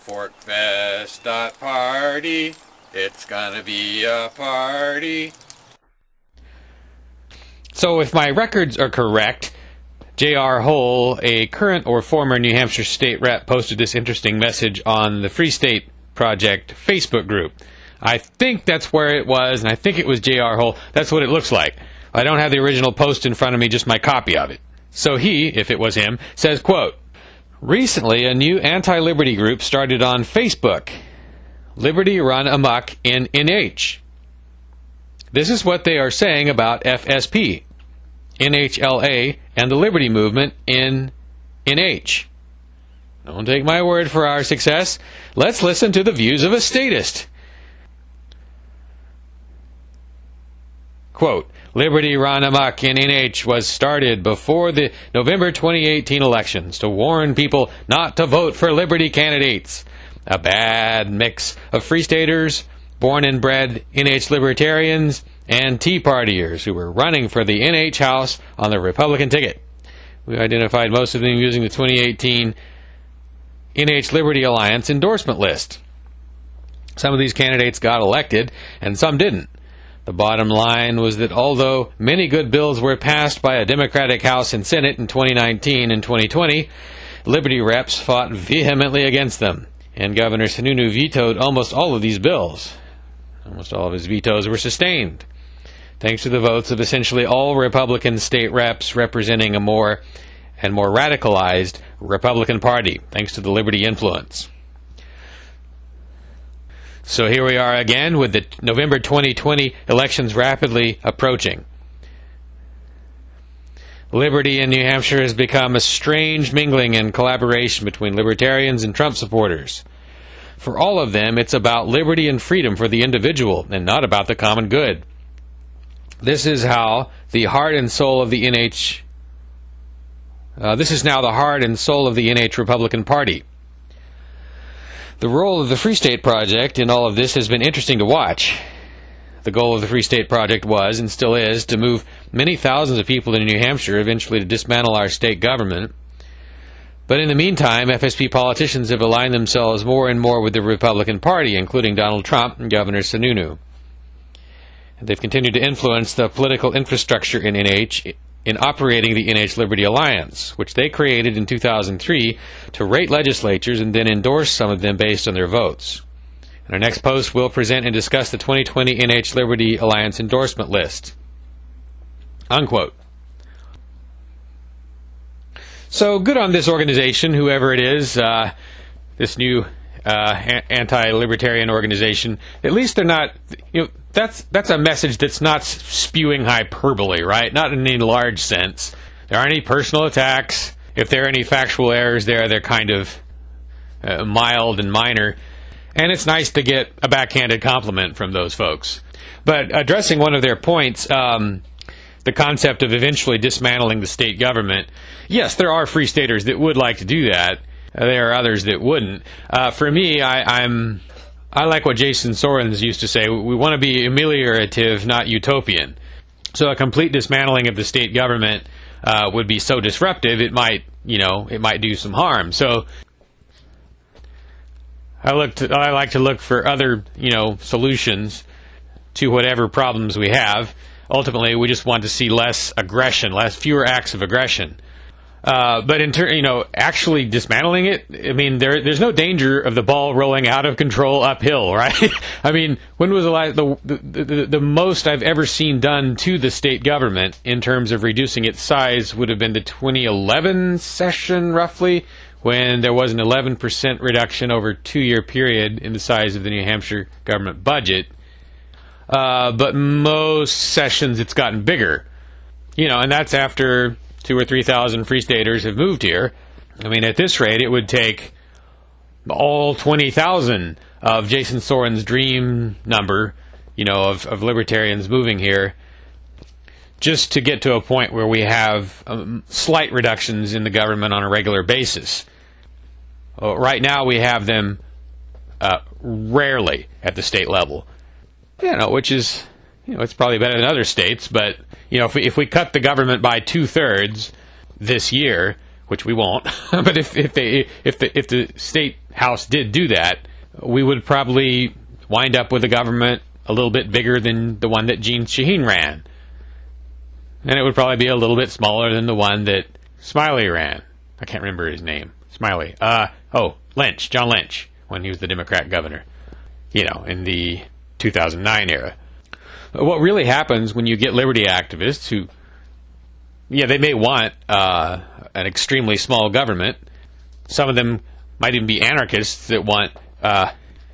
Forkfest.party. It's gonna be a party. So if my records are correct, J.R. Hole, a current or former New Hampshire state rep, posted this interesting message on the Free State Project Facebook group. I think that's where it was, and I think it was J.R. Hole. That's what it looks like. I don't have the original post in front of me, just my copy of it. So he, if it was him, says, quote, "Recently, a new anti-liberty group started on Facebook. Liberty Run Amok in NH. This is what they are saying about FSP, NHLA, and the Liberty Movement in NH. Don't take my word for our success. Let's listen to the views of a statist." Quote, "Liberty Run Amok in NH was started before the November 2018 elections to warn people not to vote for Liberty candidates. A bad mix of Free Staters, born and bred NH libertarians, and Tea Partiers who were running for the NH House on the Republican ticket. We identified most of them using the 2018 NH Liberty Alliance endorsement list. Some of these candidates got elected, and some didn't. The bottom line was that although many good bills were passed by a Democratic House and Senate in 2019 and 2020, Liberty reps fought vehemently against them, and Governor Sununu vetoed almost all of these bills. Almost all of his vetoes were sustained, thanks to the votes of essentially all Republican state reps representing a more and more radicalized Republican Party, thanks to the Liberty influence. So here we are again with the November 2020 elections rapidly approaching. Liberty in New Hampshire has become a strange mingling and collaboration between libertarians and Trump supporters. For all of them, it's about liberty and freedom for the individual and not about the common good. This is how the heart and soul of the NH This is now the heart and soul of the NH Republican Party. The role of the Free State Project in all of this has been interesting to watch. The goal of the Free State Project was, and still is, to move many thousands of people in New Hampshire, eventually to dismantle our state government. But in the meantime, FSP politicians have aligned themselves more and more with the Republican Party, including Donald Trump and Governor Sununu. They've continued to influence the political infrastructure in NH in operating the NH Liberty Alliance, which they created in 2003 to rate legislatures and then endorse some of them based on their votes. In our next post, we'll present and discuss the 2020 NH Liberty Alliance endorsement list. Unquote. So good on this organization, whoever it is, this new anti-libertarian organization. At least they're not, that's a message that's not spewing hyperbole, right? Not in any large sense. There aren't any personal attacks. If there are any factual errors there, they're kind of mild and minor. And it's nice to get a backhanded compliment from those folks. But addressing one of their points, the concept of eventually dismantling the state government, yes, there are free staters that would like to do that. There are others that wouldn't. For me, I like what Jason Sorens used to say. We want to be ameliorative, not utopian. So a complete dismantling of the state government would be so disruptive, it might do some harm. So I like to look for other, solutions to whatever problems we have. Ultimately, we just want to see less aggression, fewer acts of aggression. But actually dismantling it, there's no danger of the ball rolling out of control uphill, right? When was the most I've ever seen done to the state government in terms of reducing its size would have been the 2011 session, roughly, when there was an 11% reduction over a 2-year period in the size of the New Hampshire government budget. But most sessions it's gotten bigger, and that's after 2,000 or 3,000 free staters have moved here. At this rate, it would take all 20,000 of Jason Sorens' dream number, of libertarians moving here, just to get to a point where we have slight reductions in the government on a regular basis. Right now, we have them rarely at the state level, which is, it's probably better than other states, but if we cut the government by 2/3 this year, which we won't. But if the state house did do that, we would probably wind up with a government a little bit bigger than the one that Gene Shaheen ran, and it would probably be a little bit smaller than the one that Smiley ran. I can't remember his name. Smiley. Lynch, John Lynch, when he was the Democrat governor, in the 2009 era. What really happens when you get liberty activists who, they may want an extremely small government. Some of them might even be anarchists that want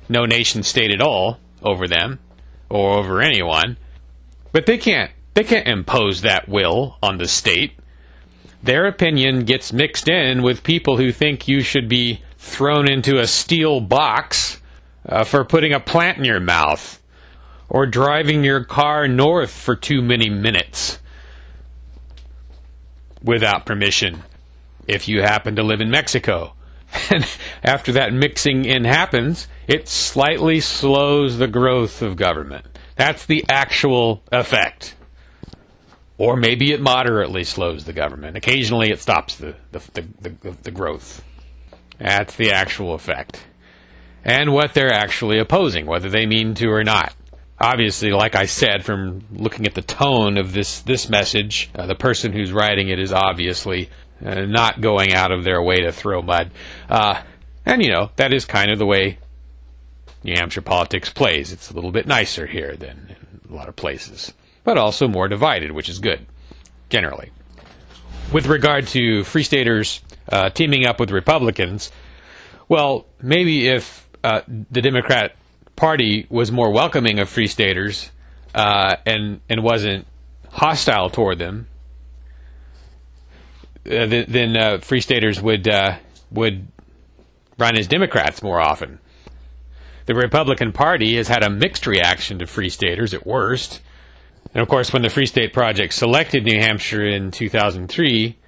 no nation state at all over them or over anyone. But they can't impose that will on the state. Their opinion gets mixed in with people who think you should be thrown into a steel box for putting a plant in your mouth or driving your car north for too many minutes without permission if you happen to live in Mexico. And after that mixing in happens, it slightly slows the growth of government. That's the actual effect. Or maybe it moderately slows the government. Occasionally it stops the growth. That's the actual effect. And what they're actually opposing, whether they mean to or not. Obviously, like I said, from looking at the tone of this message, the person who's writing it is obviously not going out of their way to throw mud. And, that is kind of the way New Hampshire politics plays. It's a little bit nicer here than in a lot of places, but also more divided, which is good, generally. With regard to Free Staters teaming up with Republicans, well, maybe if the Democrat Party was more welcoming of Free Staters and wasn't hostile toward them, then Free Staters would run as Democrats more often. The Republican Party has had a mixed reaction to Free Staters at worst. And of course, when the Free State Project selected New Hampshire in 2003,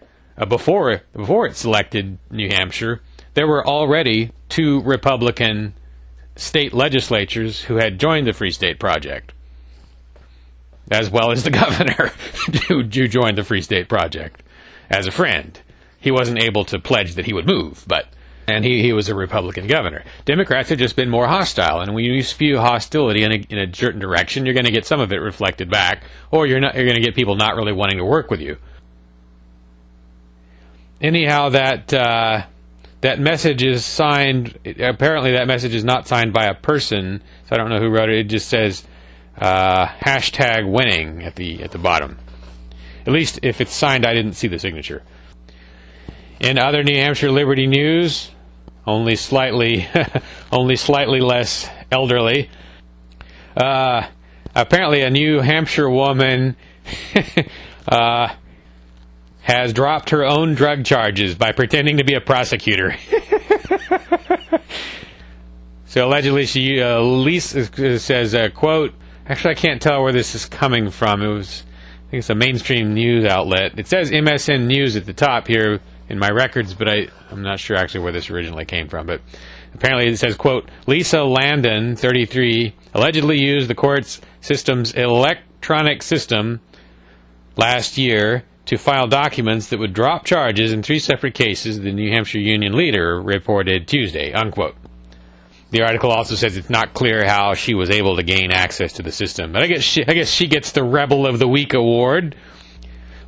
before it selected New Hampshire, there were already 2 Republican state legislatures who had joined the Free State Project, as well as the governor who joined the Free State Project as a friend. He wasn't able to pledge that he would move, and he was a Republican governor. Democrats have just been more hostile, and when you spew hostility in a certain direction, you're going to get some of it reflected back, or you're going to get people not really wanting to work with you. Anyhow, that message is signed. Apparently, that message is not signed by a person, so I don't know who wrote it. It just says #winning at the bottom. At least if it's signed, I didn't see the signature. In other New Hampshire liberty news, only slightly less elderly. Apparently, a New Hampshire woman has dropped her own drug charges by pretending to be a prosecutor. So allegedly, she says, quote, actually I can't tell where this is coming from. I think it's a mainstream news outlet. It says MSN News at the top here in my records, but I'm not sure actually where this originally came from. But apparently it says, quote, Lisa Landon, 33, allegedly used the court's system's electronic system last year to file documents that would drop charges in 3 separate cases, the New Hampshire Union Leader reported Tuesday, unquote. The article also says it's not clear how she was able to gain access to the system. But I guess she gets the Rebel of the Week award.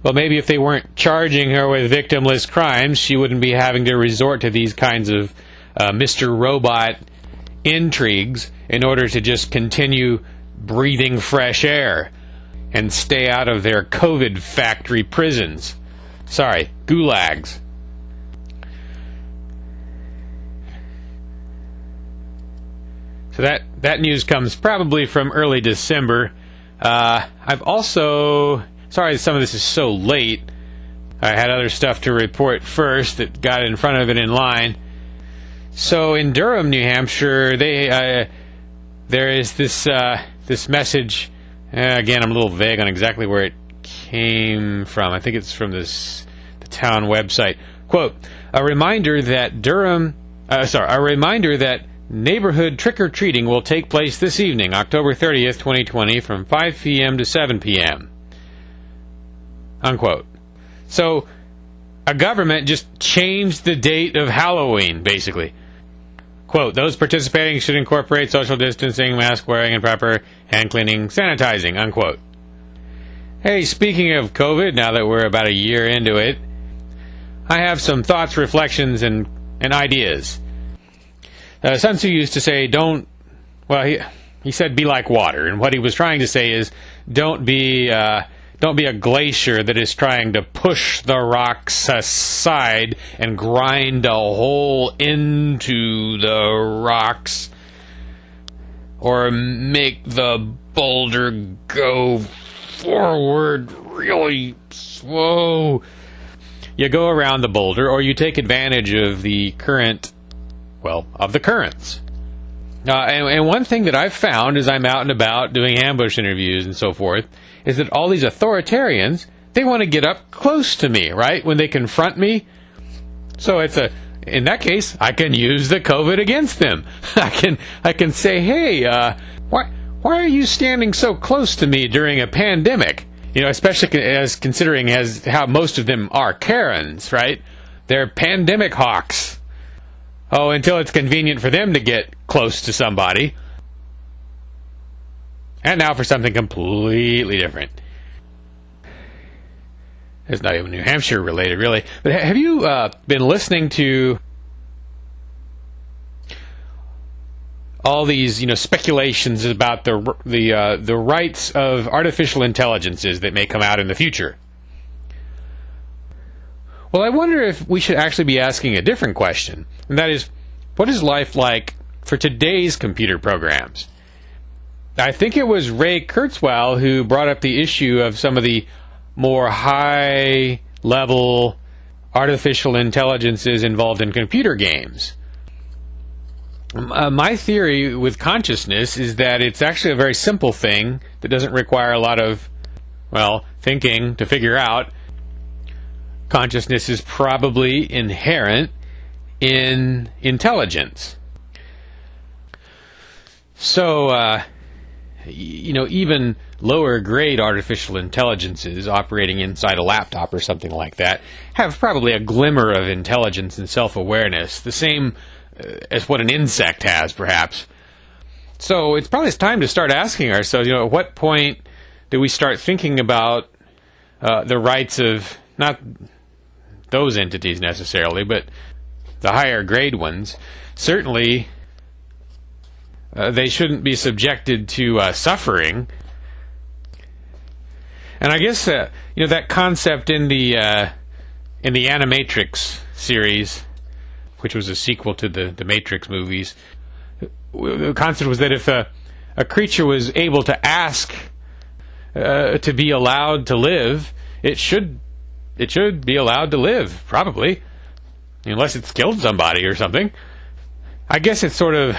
Well, maybe if they weren't charging her with victimless crimes, she wouldn't be having to resort to these kinds of Mr. Robot intrigues in order to just continue breathing fresh air and stay out of their COVID factory prisons. Sorry, gulags. So that news comes probably from early December. I've also... Sorry some of this is so late. I had other stuff to report first that got in front of it in line. So in Durham, New Hampshire, there is this message. Again, I'm a little vague on exactly where it came from. I think it's from the town website. Quote, a reminder that neighborhood trick-or-treating will take place this evening, October 30th, 2020, from 5 p.m. to 7 p.m. Unquote. So, a government just changed the date of Halloween, basically. Quote, those participating should incorporate social distancing, mask wearing, and proper hand cleaning, sanitizing, unquote. Hey, speaking of COVID, now that we're about a year into it, I have some thoughts, reflections, and ideas. Sun Tzu used to say, he said be like water, and what he was trying to say is don't be a glacier that is trying to push the rocks aside and grind a hole into the rocks, or make the boulder go forward really slow. You go around the boulder, or you take advantage of the currents. And one thing that I've found as I'm out and about doing ambush interviews and so forth is that all these authoritarians, they want to get up close to me, right, when they confront me. So in that case, I can use the COVID against them. I can say, hey, why are you standing so close to me during a pandemic? You know, especially as considering as how most of them are Karens, right? They're pandemic hawks. Oh, until it's convenient for them to get close to somebody. And now for something completely different. It's not even New Hampshire related, really. But have you been listening to all these, speculations about the rights of artificial intelligences that may come out in the future? Well, I wonder if we should actually be asking a different question, and that is, what is life like for today's computer programs? I think it was Ray Kurzweil who brought up the issue of some of the more high-level artificial intelligences involved in computer games. My theory with consciousness is that it's actually a very simple thing that doesn't require a lot of, thinking to figure out. Consciousness is probably inherent in intelligence. So, even lower grade artificial intelligences operating inside a laptop or something like that have probably a glimmer of intelligence and self-awareness, the same as what an insect has, perhaps. So it's probably time to start asking ourselves, at what point do we start thinking about the rights of, not those entities necessarily, but the higher grade ones. Certainly, they shouldn't be subjected to suffering. And I guess that concept in the Animatrix series, which was a sequel to the Matrix movies, the concept was that if a creature was able to ask to be allowed to live, it should be allowed to live, probably, unless it's killed somebody or something. I guess it's sort of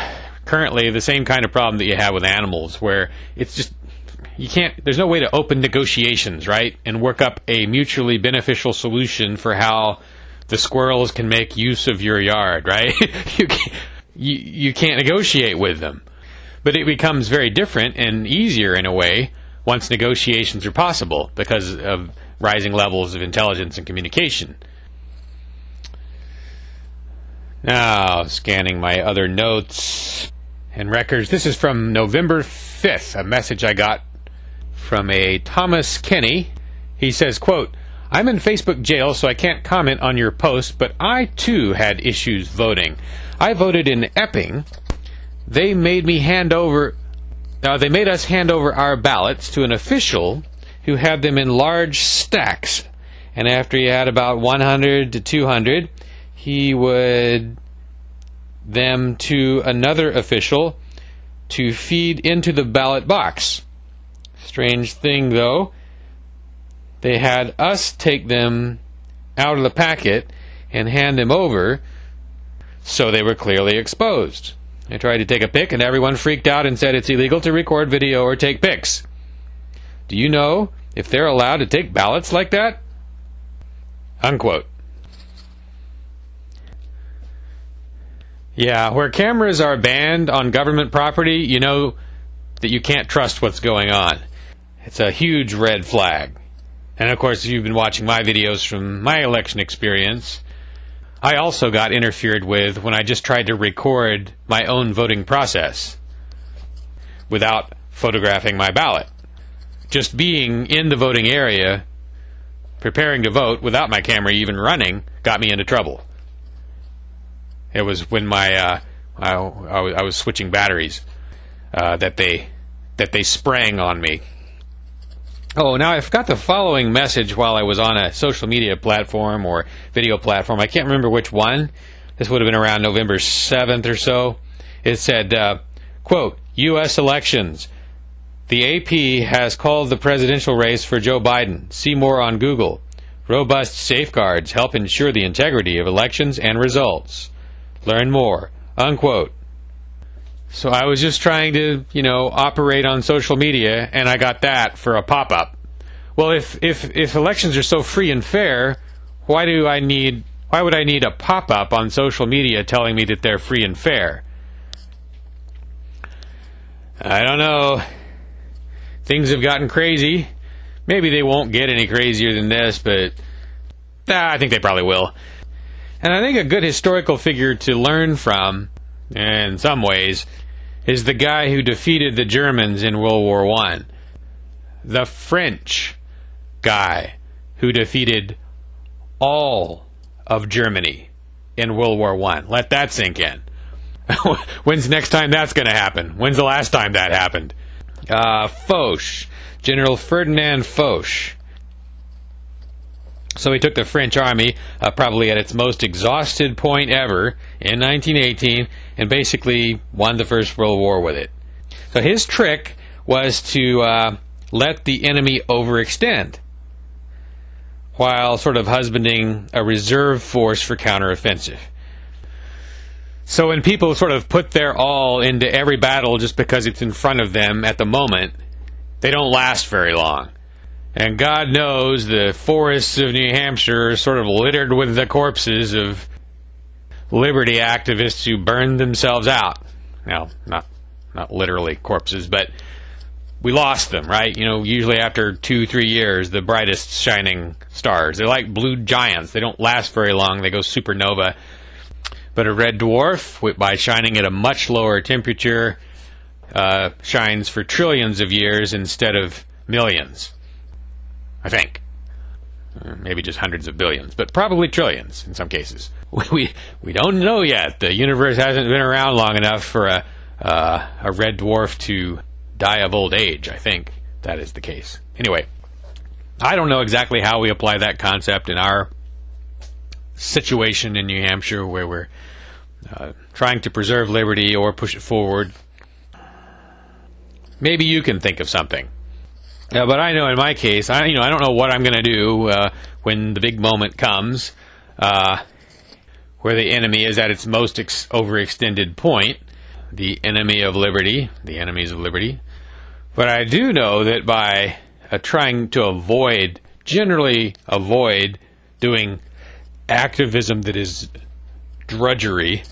currently the same kind of problem that you have with animals, where it's just, there's no way to open negotiations, right, and work up a mutually beneficial solution for how the squirrels can make use of your yard, right? You can't negotiate with them. But it becomes very different and easier in a way once negotiations are possible because of rising levels of intelligence and communication. Now, scanning my other notes and records. This is from November 5th, a message I got from a Thomas Kenny. He says, quote, I'm in Facebook jail, so I can't comment on your post, but I, too, had issues voting. I voted in Epping. They made us hand over our ballots to an official who had them in large stacks, and after he had about 100 to 200, he would them to another official to feed into the ballot box. Strange thing, though, they had us take them out of the packet and hand them over, so they were clearly exposed. I tried to take a pic, and everyone freaked out and said it's illegal to record video or take pics. Do you know if they're allowed to take ballots like that? Unquote. Yeah, where cameras are banned on government property, you know that you can't trust what's going on. It's a huge red flag. And of course, if you've been watching my videos from my election experience, I also got interfered with when I just tried to record my own voting process without photographing my ballot. Just being in the voting area, preparing to vote without my camera even running, got me into trouble. It was when I was switching batteries that they sprang on me. Oh, now I forgot the following message while I was on a social media platform or video platform. I can't remember which one. This would have been around November 7th or so. It said, quote, U.S. elections. The AP has called the presidential race for Joe Biden. See more on Google. Robust safeguards help ensure the integrity of elections and results. Learn more. Unquote. So I was just trying to, operate on social media, and I got that for a pop-up. Well, if elections are so free and fair, why would I need a pop-up on social media telling me that they're free and fair? I don't know. Things have gotten crazy. Maybe they won't get any crazier than this, but I think they probably will. And I think a good historical figure to learn from, in some ways, is the guy who defeated the Germans in World War I. The French guy who defeated all of Germany in World War I. Let that sink in. When's the next time that's going to happen? When's the last time that happened? Foch. General Ferdinand Foch. So he took the French army, probably at its most exhausted point ever, in 1918, and basically won the First World War with it. So his trick was to let the enemy overextend, while sort of husbanding a reserve force for counteroffensive. So when people sort of put their all into every battle just because it's in front of them at the moment, they don't last very long. And God knows the forests of New Hampshire are sort of littered with the corpses of liberty activists who burned themselves out. Now, not literally corpses, but we lost them, right? Usually after 2-3 years, the brightest shining stars. They're like blue giants. They don't last very long. They go supernova. But a red dwarf, by shining at a much lower temperature, shines for trillions of years instead of millions. I think. Maybe just hundreds of billions, but probably trillions in some cases. We don't know yet. The universe hasn't been around long enough for a red dwarf to die of old age. I think that is the case. Anyway, I don't know exactly how we apply that concept in our situation in New Hampshire where we're trying to preserve liberty or push it forward. Maybe you can think of something. But I know in my case, I don't know what I'm going to do when the big moment comes, where the enemy is at its most overextended point, the enemy of liberty, the enemies of liberty. But I do know that by trying to generally avoid doing activism that is drudgery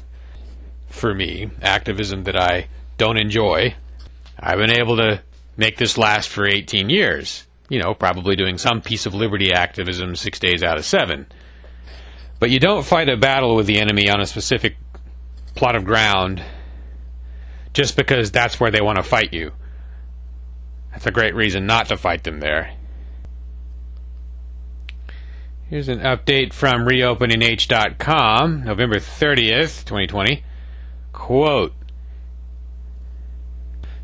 for me, activism that I don't enjoy, I've been able to make this last for 18 years. Probably doing some piece of liberty activism 6 days out of 7. But you don't fight a battle with the enemy on a specific plot of ground just because that's where they want to fight you. That's a great reason not to fight them there. Here's an update from reopening.com, November 30th, 2020. Quote,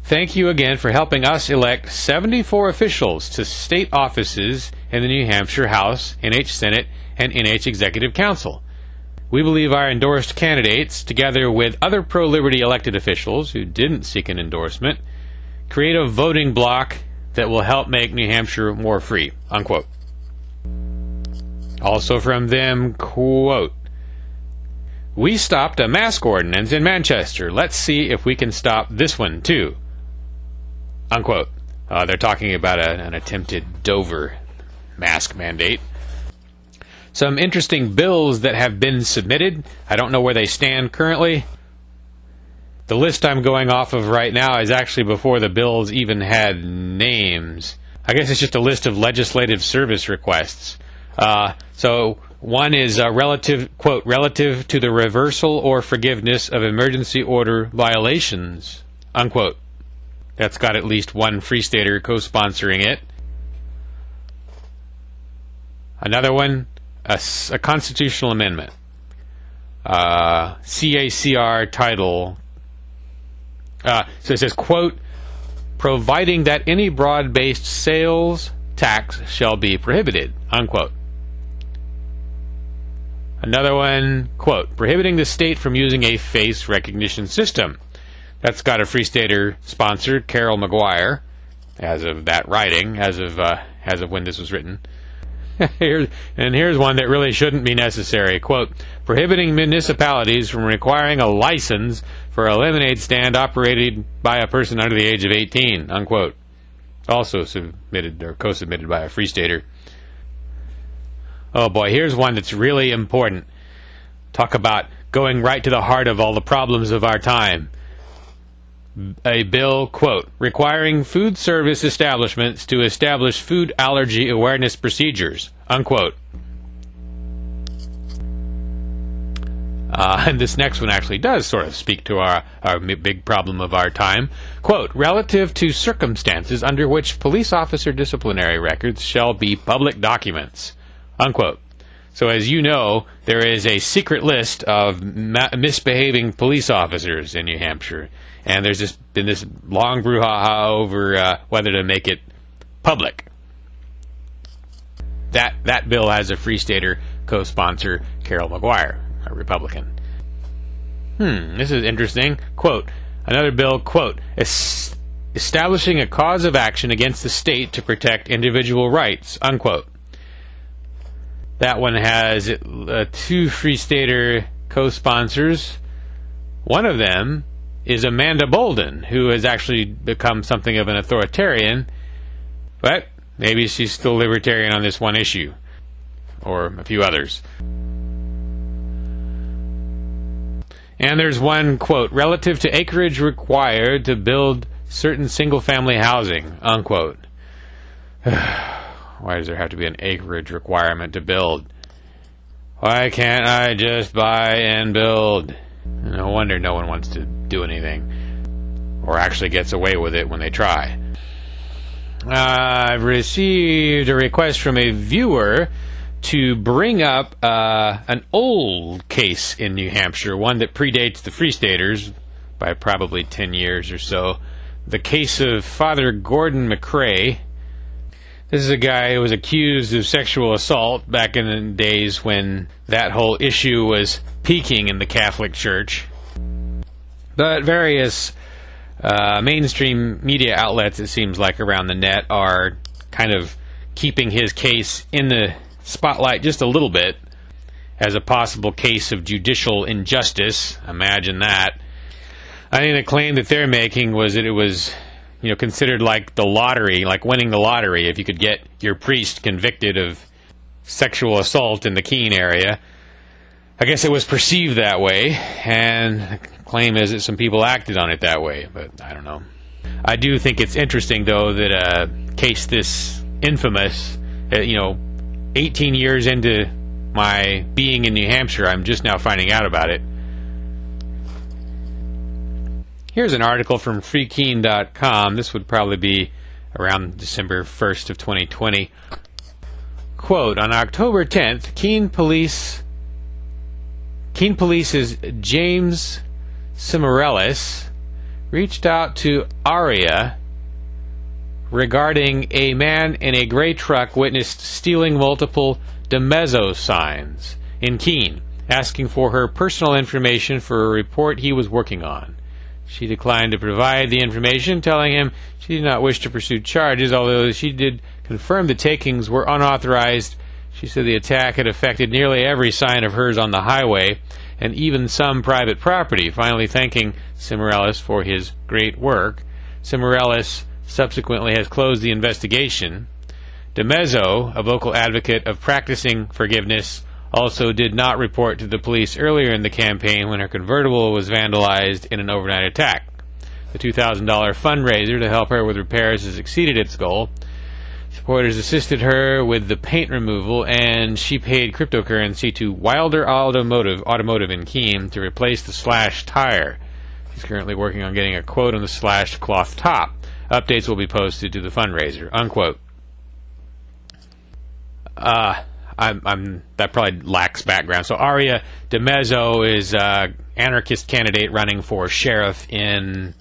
thank you again for helping us elect 74 officials to state offices in the New Hampshire House, NH Senate, and NH Executive Council. We believe our endorsed candidates, together with other pro-liberty elected officials who didn't seek an endorsement, create a voting bloc that will help make New Hampshire more free. Unquote. Also from them, quote, we stopped a mask ordinance in Manchester. Let's see if we can stop this one too. Unquote. They're talking about an attempted Dover mask mandate. Some interesting bills that have been submitted. I don't know where they stand currently. The list I'm going off of right now is actually before the bills even had names. I guess it's just a list of legislative service requests. So one is relative, quote, relative to the reversal or forgiveness of emergency order violations, unquote. That's got at least one Free Stater co-sponsoring it. Another one, a constitutional amendment. CACR title. So it says, quote, providing that any broad-based sales tax shall be prohibited, unquote. Another one, quote, prohibiting the state from using a face recognition system. That's got a Free Stater sponsor, Carol Maguire, as of that writing, as of when this was written. Here's one that really shouldn't be necessary. Quote, prohibiting municipalities from requiring a license for a lemonade stand operated by a person under the age of 18, unquote. Also submitted or co-submitted by a Free Stater. Oh boy, here's one that's really important. Talk about going right to the heart of all the problems of our time. A bill, quote, requiring food service establishments to establish food allergy awareness procedures, unquote. And this next one actually does sort of speak to our big problem of our time. Quote, relative to circumstances under which police officer disciplinary records shall be public documents, unquote. So as you know, there is a secret list of misbehaving police officers in New Hampshire. And there's just been this long brouhaha over whether to make it public. That bill has a Free Stater co-sponsor, Carol Maguire, a Republican. This is interesting. Quote, another bill, quote, establishing a cause of action against the state to protect individual rights, unquote. That one has two Free Stater co-sponsors. One of them is Amanda Bolden, who has actually become something of an authoritarian, but maybe she's still libertarian on this one issue, or a few others. And there's one, quote, relative to acreage required to build certain single-family housing, unquote. Why does there have to be an acreage requirement to build? Why can't I just buy and build? No wonder no one wants to do anything, or actually gets away with it when they try. I've received a request from a viewer to bring up an old case in New Hampshire, one that predates the Free Staters by probably 10 years or so. The case of Father Gordon Mcrae. This is a guy who was accused of sexual assault back in the days when that whole issue was peaking in the Catholic Church. But various mainstream media outlets, it seems like, around the net are kind of keeping his case in the spotlight just a little bit as a possible case of judicial injustice. Imagine that. I think the claim that they're making was that it was, considered like the lottery, like winning the lottery, if you could get your priest convicted of sexual assault in the Keene area. I guess it was perceived that way, and the claim is that some people acted on it that way, but I don't know. I do think it's interesting, though, that a case this infamous, 18 years into my being in New Hampshire, I'm just now finding out about it. Here's an article from freekeene.com. This would probably be around December 1st of 2020. Quote, on October 10th, Keene Police's James Cimarellis reached out to ARIA regarding a man in a gray truck witnessed stealing multiple DeMezzo signs in Keene, asking for her personal information for a report he was working on. She declined to provide the information, telling him she did not wish to pursue charges, although she did confirm the takings were unauthorized. She said the attack had affected nearly every sign of hers on the highway, and even some private property, finally thanking Cimarellis for his great work. Cimarellis subsequently has closed the investigation. DeMezzo, a vocal advocate of practicing forgiveness, also did not report to the police earlier in the campaign when her convertible was vandalized in an overnight attack. The $2,000 fundraiser to help her with repairs has exceeded its goal. Supporters assisted her with the paint removal, and she paid cryptocurrency to Wilder Automotive in Keene to replace the slashed tire. She's currently working on getting a quote on the slashed cloth top. Updates will be posted to the fundraiser. Unquote. That probably lacks background. So Aria DeMezzo is anarchist candidate running for sheriff in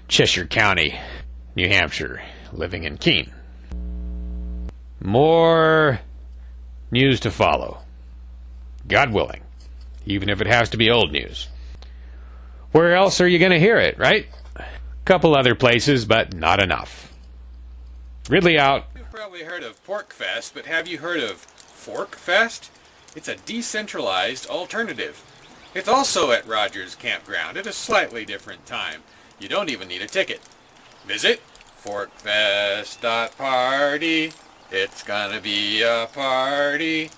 Cheshire County, New Hampshire, living in Keene. More news to follow. God willing. Even if it has to be old news. Where else are you going to hear it, right? Couple other places, but not enough. Ridley out. You've probably heard of Pork Fest, but have you heard of Fork Fest? It's a decentralized alternative. It's also at Rogers Campground at a slightly different time. You don't even need a ticket. Visit forkfest.party. It's gonna be a party.